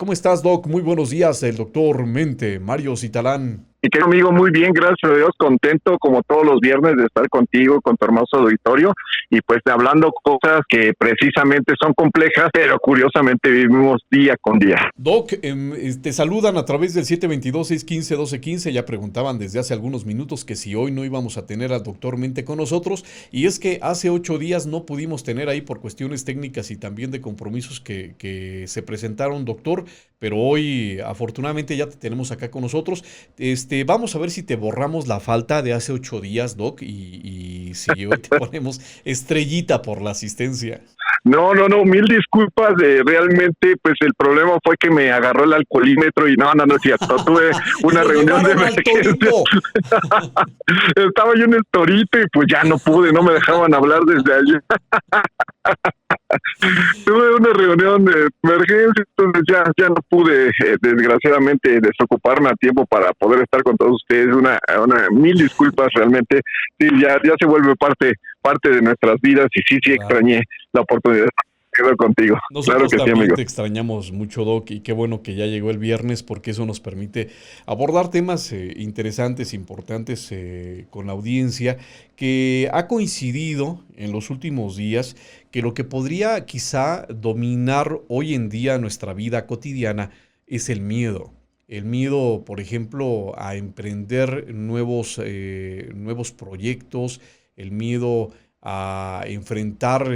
¿Cómo estás, Doc? Muy buenos días, el doctor Mente, Mario Citalán. Y querido amigo, muy bien, gracias a Dios, contento como todos los viernes de estar contigo, con tu hermoso auditorio, y pues hablando cosas que precisamente son complejas, pero curiosamente vivimos día con día. Doc, te saludan a través del 722-615-1215, ya preguntaban desde hace algunos minutos que si hoy no íbamos a tener al doctor Mente con nosotros, y es que hace 8 días no pudimos tener ahí por cuestiones técnicas y también de compromisos que se presentaron, doctor, pero hoy afortunadamente ya te tenemos acá con nosotros. Vamos a ver si te borramos la falta de hace 8 días, Doc, y si hoy te ponemos estrellita por la asistencia. No, mil disculpas, realmente pues el problema fue que me agarró el alcoholímetro y no es cierto, tuve Y una lo reunión de llevaron al emergencia, torito. estaba yo en el torito y pues ya no pude, no me dejaban hablar desde allí. Tuve una reunión de emergencia, entonces ya no pude, desgraciadamente, desocuparme a tiempo para poder estar con todos ustedes. Mil disculpas realmente. Sí, ya se vuelve parte de nuestras vidas y sí Claro. extrañé la oportunidad de quedar contigo. Claro Nosotros que sí, también amigo. te extrañamos mucho, Doc, y qué bueno que ya llegó el viernes porque eso nos permite abordar temas interesantes, importantes con la audiencia, que ha coincidido en los últimos días que lo que podría quizá dominar hoy en día nuestra vida cotidiana es el miedo. El miedo, por ejemplo, a emprender nuevos proyectos, el miedo a enfrentar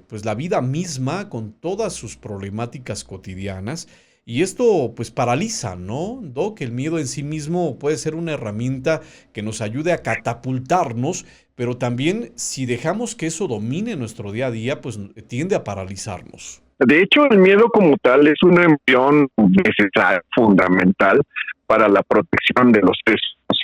pues la vida misma con todas sus problemáticas cotidianas. Y esto pues paraliza, ¿no, Doc? El miedo en sí mismo puede ser una herramienta que nos ayude a catapultarnos, pero también si dejamos que eso domine nuestro día a día, pues tiende a paralizarnos. De hecho, el miedo como tal es una emoción necesaria, fundamental para la protección de los seres.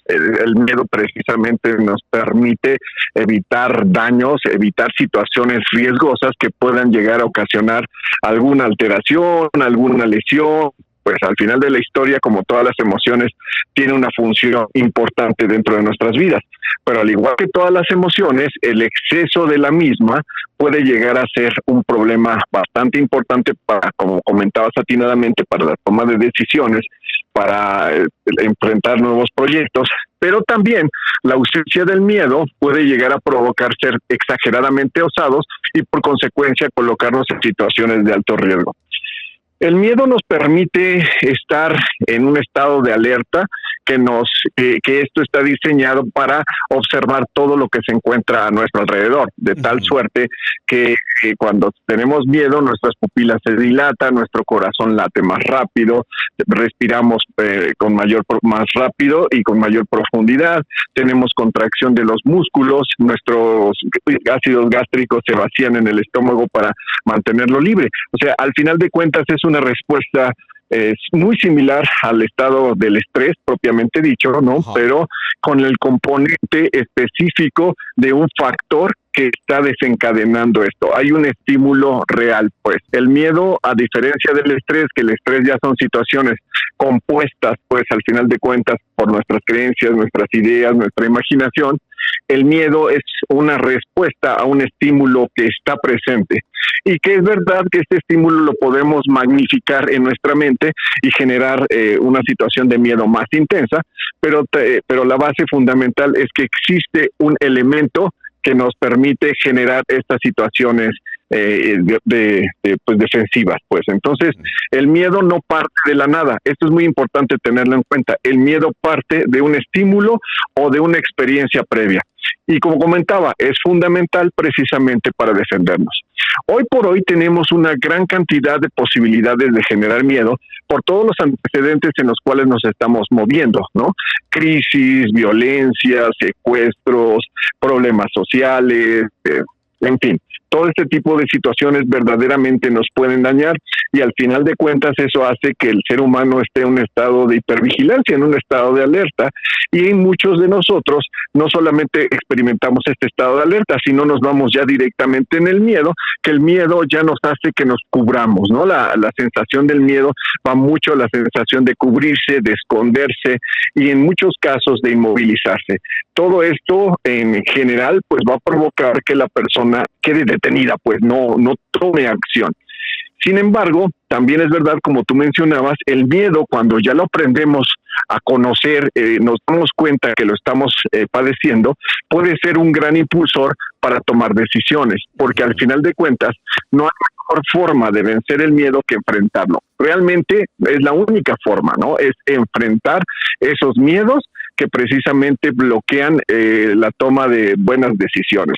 El miedo precisamente nos permite evitar daños, evitar situaciones riesgosas que puedan llegar a ocasionar alguna alteración, alguna lesión. Pues al final de la historia, como todas las emociones, tiene una función importante dentro de nuestras vidas. Pero al igual que todas las emociones, el exceso de la misma puede llegar a ser un problema bastante importante para, como comentabas atinadamente, para la toma de decisiones, para enfrentar nuevos proyectos, pero también la ausencia del miedo puede llegar a provocar ser exageradamente osados y por consecuencia colocarnos en situaciones de alto riesgo. El miedo nos permite estar en un estado de alerta que esto está diseñado para observar todo lo que se encuentra a nuestro alrededor, de tal suerte que cuando tenemos miedo nuestras pupilas se dilatan, nuestro corazón late más rápido, respiramos más rápido y con mayor profundidad, tenemos contracción de los músculos, nuestros ácidos gástricos se vacían en el estómago para mantenerlo libre. O sea, al final de cuentas es una respuesta es muy similar al estado del estrés propiamente dicho, ¿no? Ajá. Pero con el componente específico de un factor que está desencadenando esto. Hay un estímulo real, pues. El miedo, a diferencia del estrés, que el estrés ya son situaciones compuestas, pues, al final de cuentas, por nuestras creencias, nuestras ideas, nuestra imaginación, el miedo es una respuesta a un estímulo que está presente y que es verdad que este estímulo lo podemos magnificar en nuestra mente y generar una situación de miedo más intensa, pero la base fundamental es que existe un elemento que nos permite generar estas situaciones pues defensivas, pues. Entonces, el miedo no parte de la nada. Esto es muy importante tenerlo en cuenta. El miedo parte de un estímulo o de una experiencia previa. Y como comentaba, es fundamental precisamente para defendernos. Hoy por hoy tenemos una gran cantidad de posibilidades de generar miedo por todos los antecedentes en los cuales nos estamos moviendo, ¿no? Crisis, violencia, secuestros, problemas sociales, en fin. Todo este tipo de situaciones verdaderamente nos pueden dañar y al final de cuentas eso hace que el ser humano esté en un estado de hipervigilancia, en un estado de alerta, y muchos de nosotros no solamente experimentamos este estado de alerta, sino nos vamos ya directamente en el miedo, que el miedo ya nos hace que nos cubramos, ¿no? La sensación del miedo va mucho a la sensación de cubrirse, de esconderse y en muchos casos de inmovilizarse. Todo esto en general pues va a provocar que la persona quede detenida, pues no tome acción. Sin embargo, también es verdad, como tú mencionabas, el miedo, cuando ya lo aprendemos a conocer, nos damos cuenta que lo estamos padeciendo, puede ser un gran impulsor para tomar decisiones, porque al final de cuentas no hay mejor forma de vencer el miedo que enfrentarlo. Realmente es la única forma, ¿no? Es enfrentar esos miedos que precisamente bloquean la toma de buenas decisiones.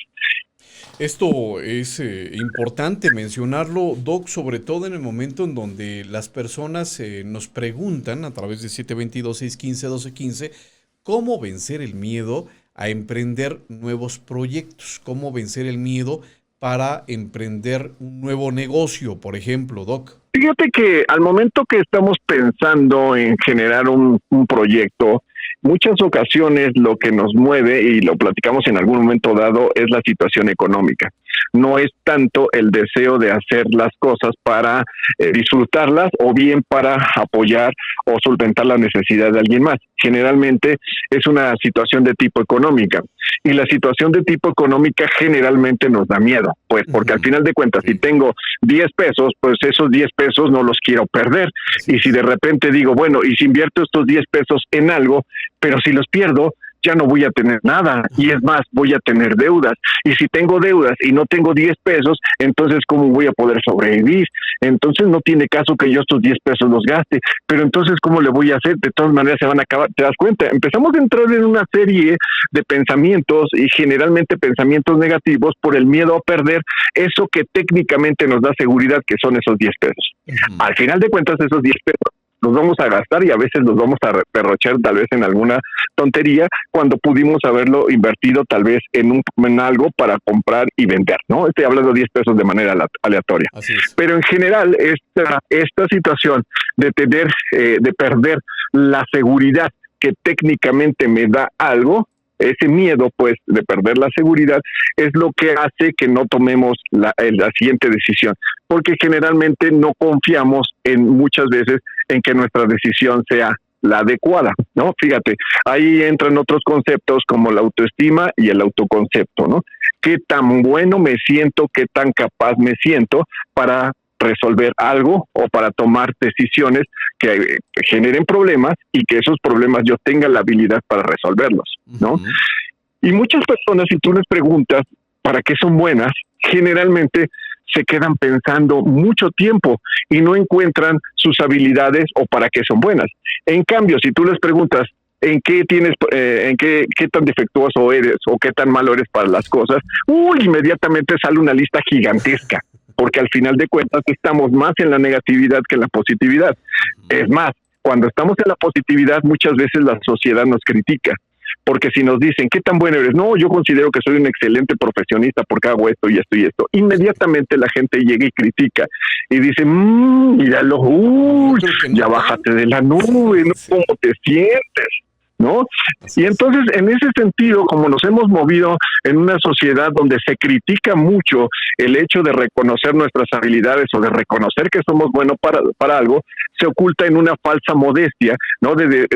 Esto es importante mencionarlo, Doc, sobre todo en el momento en donde las personas nos preguntan a través de 722-615-1215 cómo vencer el miedo a emprender nuevos proyectos, cómo vencer el miedo para emprender un nuevo negocio, por ejemplo, Doc. Fíjate que al momento que estamos pensando en generar un proyecto, muchas ocasiones lo que nos mueve, y lo platicamos en algún momento dado, es la situación económica. No es tanto el deseo de hacer las cosas para disfrutarlas o bien para apoyar o solventar la necesidad de alguien más. Generalmente es una situación de tipo económica, y la situación de tipo económica generalmente nos da miedo, pues porque al final de cuentas, si tengo 10 pesos, pues esos 10 pesos no los quiero perder. Y si de repente digo, bueno, y si invierto estos 10 pesos en algo, pero si los pierdo, ya no voy a tener nada, y es más, voy a tener deudas, y si tengo deudas y no tengo 10 pesos, entonces ¿cómo voy a poder sobrevivir? Entonces no tiene caso que yo estos 10 pesos los gaste, pero entonces ¿cómo le voy a hacer? De todas maneras se van a acabar, ¿te das cuenta? Empezamos a entrar en una serie de pensamientos, y generalmente pensamientos negativos, por el miedo a perder eso que técnicamente nos da seguridad, que son esos 10 pesos. Al final de cuentas, esos 10 pesos los vamos a gastar, y a veces los vamos a derrochar tal vez en alguna tontería, cuando pudimos haberlo invertido tal vez en algo para comprar y vender, ¿no? Estoy hablando de 10 pesos de manera aleatoria. Pero en general, esta situación de de perder la seguridad que técnicamente me da algo, ese miedo, pues, de perder la seguridad, es lo que hace que no tomemos la siguiente decisión, porque generalmente no confiamos muchas veces en que nuestra decisión sea la adecuada, ¿no? Fíjate, ahí entran otros conceptos como la autoestima y el autoconcepto, ¿no? ¿Qué tan bueno me siento, qué tan capaz me siento para resolver algo o para tomar decisiones que generen problemas, y que esos problemas yo tenga la habilidad para resolverlos, ¿no? Y muchas personas, si tú les preguntas para qué son buenas, generalmente se quedan pensando mucho tiempo y no encuentran sus habilidades o para qué son buenas. En cambio, si tú les preguntas en qué qué tan defectuoso eres o qué tan malo eres para las cosas, inmediatamente sale una lista gigantesca, porque al final de cuentas estamos más en la negatividad que en la positividad. Es más, cuando estamos en la positividad, muchas veces la sociedad nos critica, porque si nos dicen, ¿qué tan bueno eres? No, yo considero que soy un excelente profesionista porque hago esto y esto y esto. Inmediatamente la gente llega y critica y dice, míralo, ya bájate de la nube, ¿no? ¿Cómo te sientes? ¿No? Y entonces, en ese sentido, como nos hemos movido en una sociedad donde se critica mucho el hecho de reconocer nuestras habilidades o de reconocer que somos buenos para algo, se oculta en una falsa modestia, ¿no? De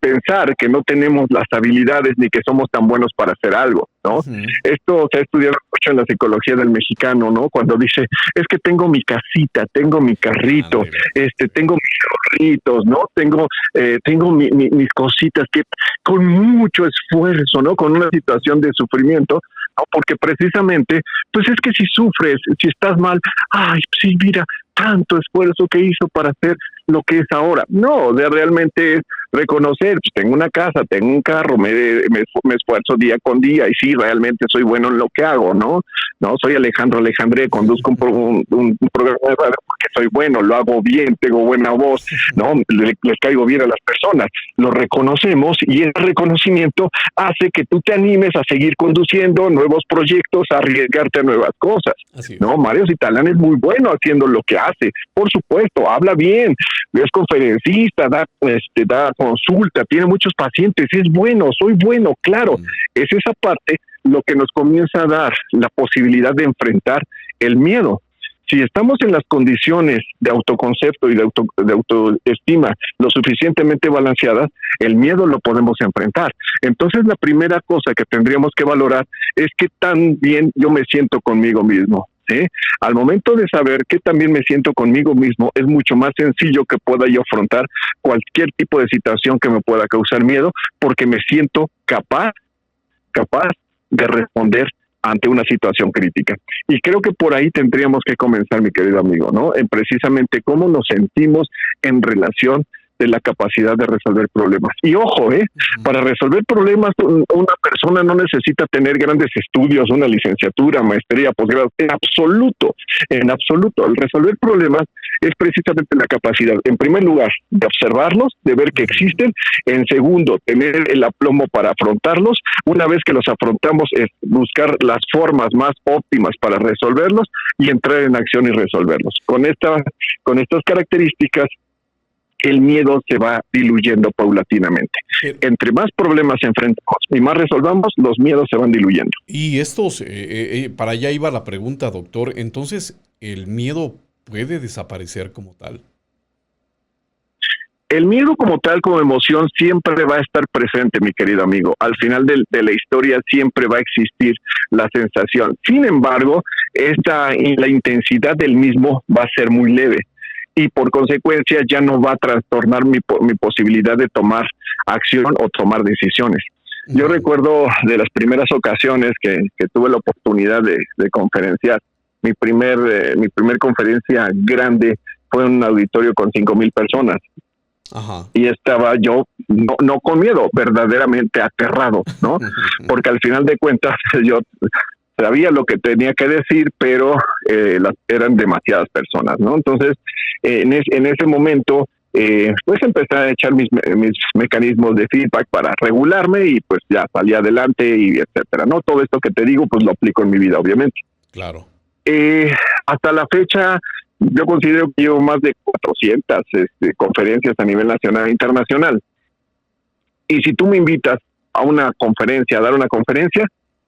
pensar que no tenemos las habilidades ni que somos tan buenos para hacer algo, ¿no? Esto se ha estudiado mucho en la psicología del mexicano, ¿no? Cuando dice, es que tengo mi casita, tengo mi carrito, tengo mis ahorritos, ¿no? Tengo mis cositas, que con mucho esfuerzo, ¿no? Con una situación de sufrimiento, ¿no? Porque precisamente, pues es que si sufres, si estás mal, ay, sí, mira, tanto esfuerzo que hizo para hacer lo que es ahora. No, realmente es reconocer, pues tengo una casa, tengo un carro, me esfuerzo día con día, y sí, realmente soy bueno en lo que hago, ¿no? No, soy Alejandro Alejandré, conduzco un programa de radio porque soy bueno, lo hago bien, tengo buena voz, ¿no? Les caigo bien a las personas. Lo reconocemos, y ese reconocimiento hace que tú te animes a seguir conduciendo nuevos proyectos, a arriesgarte a nuevas cosas, ¿no? Mario Citalán es muy bueno haciendo lo que hace, por supuesto, habla bien, es conferencista, da consulta, tiene muchos pacientes, es bueno, soy bueno, claro. Es esa parte lo que nos comienza a dar la posibilidad de enfrentar el miedo. Si estamos en las condiciones de autoconcepto y de autoestima lo suficientemente balanceadas, el miedo lo podemos enfrentar. Entonces, la primera cosa que tendríamos que valorar es qué tan bien yo me siento conmigo mismo. ¿sí? Al momento de saber que también me siento conmigo mismo, es mucho más sencillo que pueda yo afrontar cualquier tipo de situación que me pueda causar miedo, porque me siento capaz de responder ante una situación crítica. Y creo que por ahí tendríamos que comenzar, mi querido amigo, ¿no? En precisamente cómo nos sentimos en relación de la capacidad de resolver problemas. Y ojo, para resolver problemas una persona no necesita tener grandes estudios, una licenciatura, maestría, posgrado, en absoluto. El resolver problemas es precisamente la capacidad, en primer lugar, de observarlos, de ver que existen, en segundo, tener el aplomo para afrontarlos. Una vez que los afrontamos, es buscar las formas más óptimas para resolverlos y entrar en acción y resolverlos. Con estas características, el miedo se va diluyendo paulatinamente. Entre más problemas enfrentamos y más resolvamos, los miedos se van diluyendo. Y estos, para allá iba la pregunta, doctor. Entonces, ¿el miedo puede desaparecer como tal? El miedo como tal, como emoción, siempre va a estar presente, mi querido amigo. Al final de la historia siempre va a existir la sensación. Sin embargo, la intensidad del mismo va a ser muy leve. Y por consecuencia ya no va a trastornar mi posibilidad de tomar acción o tomar decisiones. Yo recuerdo de las primeras ocasiones que tuve la oportunidad de conferenciar. Mi primer conferencia grande fue en un auditorio con 5,000 personas. Ajá. Y estaba yo, no con miedo, verdaderamente aterrado, ¿no? Porque al final de cuentas yo sabía lo que tenía que decir, pero eran demasiadas personas, ¿no? Entonces, en ese momento, pues empecé a echar mis mecanismos de feedback para regularme y pues ya salí adelante y etcétera, ¿no? Todo esto que te digo, pues lo aplico en mi vida, obviamente. Claro. Hasta la fecha, yo considero que llevo más de 400 conferencias a nivel nacional e internacional. Y si tú me invitas a una conferencia, a dar una conferencia,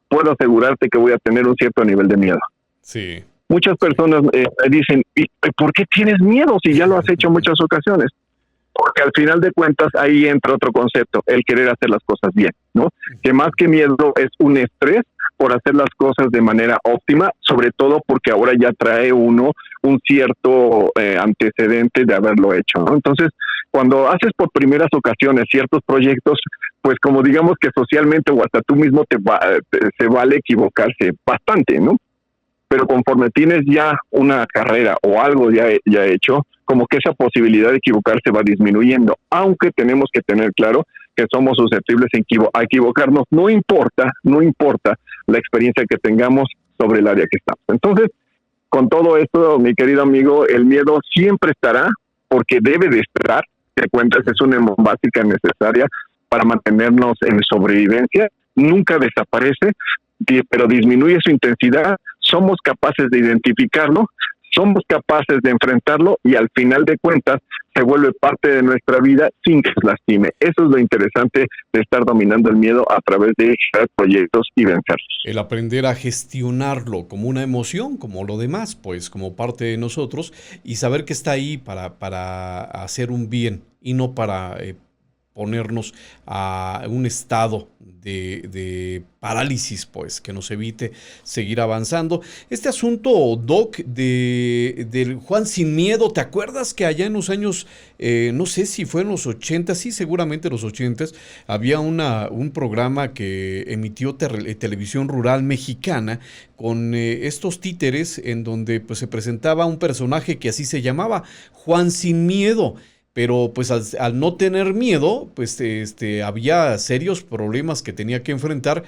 puedo asegurarte que voy a tener un cierto nivel de miedo. Sí. Muchas personas dicen, ¿por qué tienes miedo si ya lo has hecho en muchas ocasiones? Porque al final de cuentas ahí entra otro concepto, el querer hacer las cosas bien, ¿no? Que más que miedo es un estrés por hacer las cosas de manera óptima, sobre todo porque ahora ya trae uno un cierto antecedente de haberlo hecho, ¿no? Entonces, cuando haces por primeras ocasiones ciertos proyectos, pues como digamos que socialmente o hasta tú mismo se vale equivocarse bastante, ¿no? Pero conforme tienes ya una carrera o algo ya hecho, como que esa posibilidad de equivocarse va disminuyendo, aunque tenemos que tener claro que somos susceptibles a equivocarnos, no importa la experiencia que tengamos sobre el área que estamos. Entonces, con todo esto, mi querido amigo, el miedo siempre estará, porque debe de estar, te cuentas, es una emoción básica necesaria para mantenernos en sobrevivencia, nunca desaparece, pero disminuye su intensidad, somos capaces de identificarlo, somos capaces de enfrentarlo y al final de cuentas se vuelve parte de nuestra vida sin que nos lastime. Eso es lo interesante de estar dominando el miedo a través de crear proyectos y vencerlos. El aprender a gestionarlo como una emoción, como lo demás, pues como parte de nosotros, y saber que está ahí para hacer un bien y no para ponernos a un estado de parálisis, pues, que nos evite seguir avanzando. Este asunto, Doc, del Juan Sin Miedo, ¿te acuerdas que allá en los años, no sé si fue en los 80, sí, seguramente los 80, había un programa que emitió Televisión Rural Mexicana con estos títeres en donde pues se presentaba un personaje que así se llamaba, Juan Sin Miedo? Pero pues al no tener miedo, pues había serios problemas que tenía que enfrentar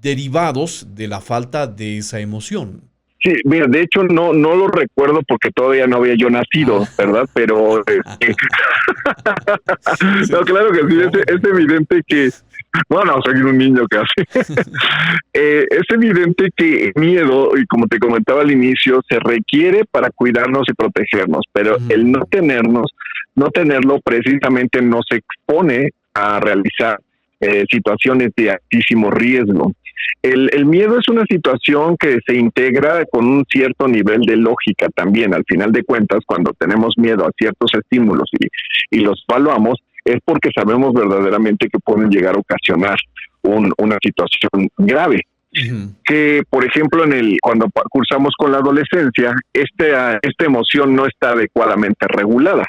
derivados de la falta de esa emoción. Sí, mira, de hecho no lo recuerdo porque todavía no había yo nacido, ¿verdad? Pero no, claro que sí, es evidente que, bueno, soy un niño casi. Es evidente que miedo, y como te comentaba al inicio, se requiere para cuidarnos y protegernos, pero el no tenerlo precisamente nos expone a realizar situaciones de altísimo riesgo. El miedo es una situación que se integra con un cierto nivel de lógica también. Al final de cuentas, cuando tenemos miedo a ciertos estímulos y los evaluamos, es porque sabemos verdaderamente que pueden llegar a ocasionar una situación grave. Ujú. que, por ejemplo, cuando cursamos con la adolescencia, esta emoción no está adecuadamente regulada,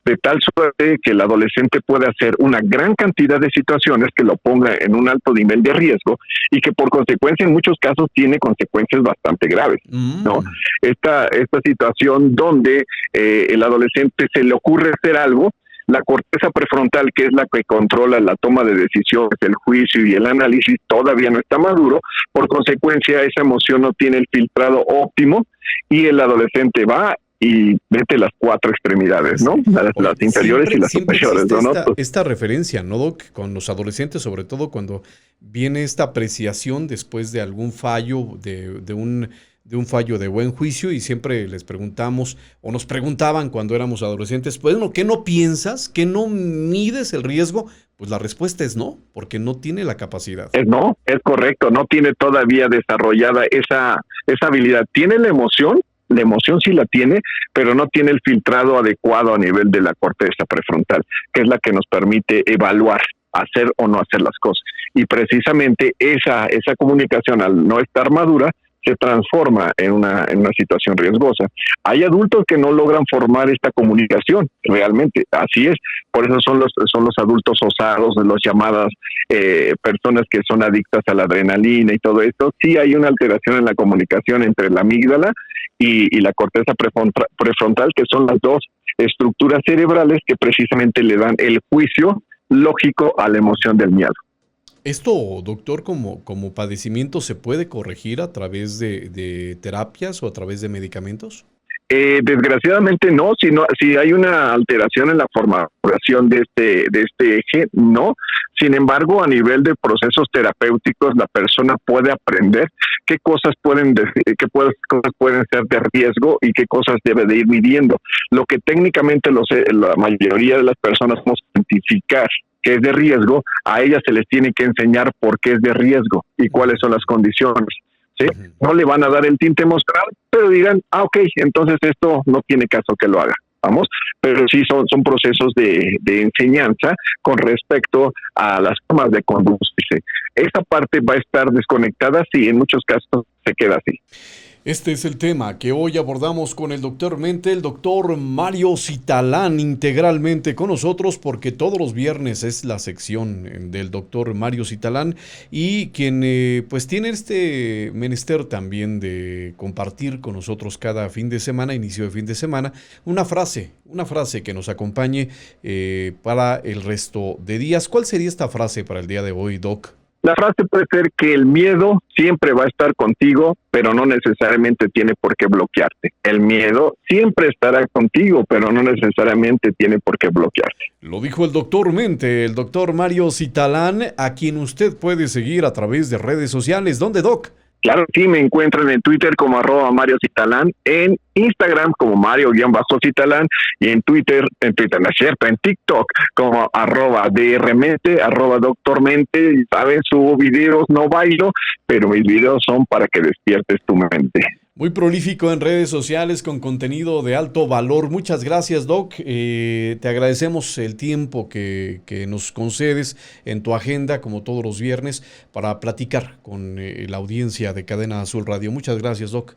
de tal suerte que el adolescente puede hacer una gran cantidad de situaciones que lo ponga en un alto nivel de riesgo y que por consecuencia en muchos casos tiene consecuencias bastante graves, ¿no? Mm. Esta situación donde el adolescente se le ocurre hacer algo, la corteza prefrontal, que es la que controla la toma de decisiones, el juicio y el análisis, todavía no está maduro, por consecuencia esa emoción no tiene el filtrado óptimo y el adolescente va y vete las cuatro extremidades, ¿no? Las inferiores y las superiores, ¿no? Esta referencia, ¿no, Doc? Con los adolescentes, sobre todo cuando viene esta apreciación después de algún fallo, de un fallo de buen juicio, y siempre les preguntamos, o nos preguntaban cuando éramos adolescentes, pues, ¿qué no piensas? ¿Qué no mides el riesgo? Pues la respuesta es no, porque no tiene la capacidad. No, es correcto, no tiene todavía desarrollada esa habilidad. Tiene la emoción sí la tiene, pero no tiene el filtrado adecuado a nivel de la corteza prefrontal, que es la que nos permite evaluar, hacer o no hacer las cosas. Y precisamente esa comunicación, al no estar madura, se transforma en una situación riesgosa. Hay adultos que no logran formar esta comunicación, realmente, así es. Por eso son los adultos osados, los llamadas personas que son adictas a la adrenalina y todo esto. Sí hay una alteración en la comunicación entre la amígdala y la corteza prefrontal, que son las dos estructuras cerebrales que precisamente le dan el juicio lógico a la emoción del miedo. Esto, doctor, como padecimiento, ¿se puede corregir a través de terapias o a través de medicamentos? Desgraciadamente no, si hay una alteración en la formación de este eje, no. Sin embargo, a nivel de procesos terapéuticos, la persona puede aprender qué cosas pueden ser de riesgo y qué cosas debe de ir midiendo. Lo que técnicamente la mayoría de las personas podemos identificar que es de riesgo, a ellas se les tiene que enseñar por qué es de riesgo y cuáles son las condiciones. ¿Sí? No le van a dar el tinte emocional, pero dirán, ok, entonces esto no tiene caso que lo haga, vamos, pero sí son procesos de enseñanza con respecto a las formas de conducirse. Esta parte va a estar desconectada, sí, en muchos casos se queda así. Este es el tema que hoy abordamos con el doctor Mente, el doctor Mario Citalán, integralmente con nosotros, porque todos los viernes es la sección del doctor Mario Citalán, y quien pues tiene este menester también de compartir con nosotros cada fin de semana, inicio de fin de semana, una frase que nos acompañe para el resto de días. ¿Cuál sería esta frase para el día de hoy, Doc? La frase puede ser que el miedo siempre va a estar contigo, pero no necesariamente tiene por qué bloquearte. El miedo siempre estará contigo, pero no necesariamente tiene por qué bloquearte. Lo dijo el doctor Mente, el doctor Mario Citalán, a quien usted puede seguir a través de redes sociales. ¿Dónde, Doc? Claro, sí, me encuentran en Twitter como @Mario Citalán, en Instagram como Mario-Citalán y en Twitter no es cierto, en TikTok como @DRmente, @Doctormente. ¿Sabes? Subo videos, no bailo, pero mis videos son para que despiertes tu mente. Muy prolífico en redes sociales con contenido de alto valor. Muchas gracias, Doc. Te agradecemos el tiempo que nos concedes en tu agenda, como todos los viernes, para platicar con la audiencia de Cadena Azul Radio. Muchas gracias, Doc.